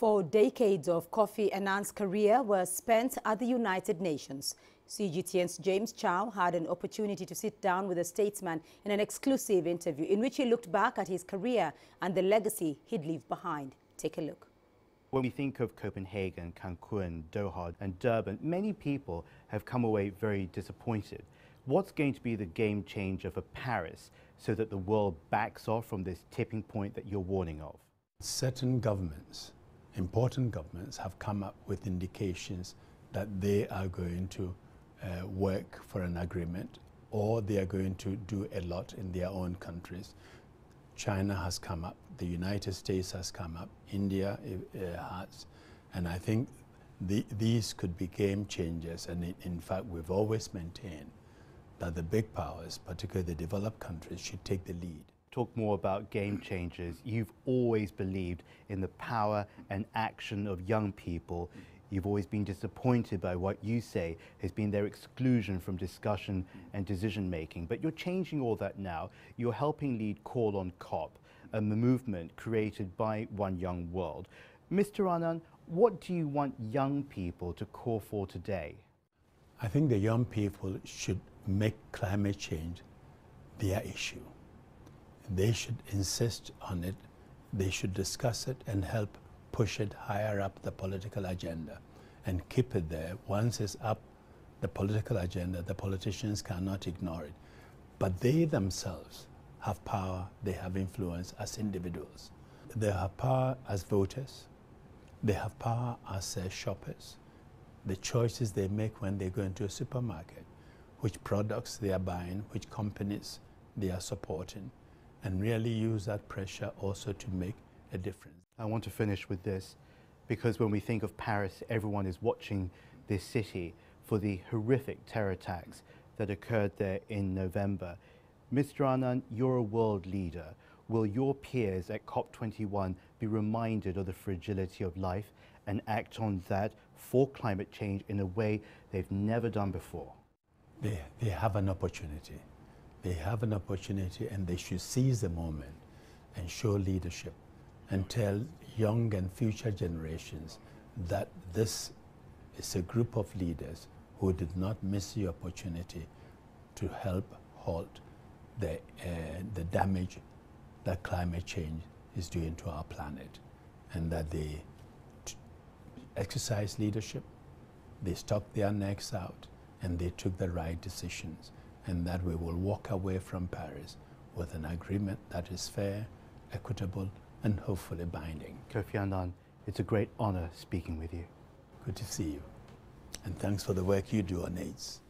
4 decades of Kofi Annan's career were spent at the United Nations. CGTN's James Chau had an opportunity to sit down with a statesman in an exclusive interview in which he looked back at his career and the legacy he'd leave behind. Take a look. When we think of Copenhagen, Cancun, Doha and Durban, many people have come away very disappointed. What's going to be the game changer for Paris so that the world backs off from this tipping point that you're warning of? Certain governments, important governments, have come up with indications that they are going to work for an agreement, or they are going to do a lot in their own countries. China has come up, the United States has come up, India has, and I think these could be game changers. And in fact, we've always maintained that the big powers, particularly the developed countries, should take the lead. Talk more about game changers. You've always believed in the power and action of young people. You've always been disappointed by what you say has been their exclusion from discussion and decision making. But you're changing all that now. You're helping lead Call on COP, a movement created by One Young World. Mr. Annan, what do you want young people to call for today? I think the young people should make climate change their issue. They should insist on it, they should discuss it and help push it higher up the political agenda and keep it there. Once it's up the political agenda, the politicians cannot ignore it. But they themselves have power, they have influence as individuals. They have power as voters, they have power as shoppers. The choices they make when they go into a supermarket, which products they are buying, which companies they are supporting, and really use that pressure also to make a difference. I want to finish with this, because when we think of Paris, everyone is watching this city for the horrific terror attacks that occurred there in November. Mr. Annan, you're a world leader. Will your peers at COP21 be reminded of the fragility of life and act on that for climate change in a way they've never done before? They have an opportunity. They have an opportunity, and they should seize the moment and show leadership and tell young and future generations that this is a group of leaders who did not miss the opportunity to help halt the damage that climate change is doing to our planet, and that they exercise leadership, they stuck their necks out, and they took the right decisions, and that we will walk away from Paris with an agreement that is fair, equitable, and hopefully binding. Kofi Annan, it's a great honor speaking with you. Good to see you. And thanks for the work you do on AIDS.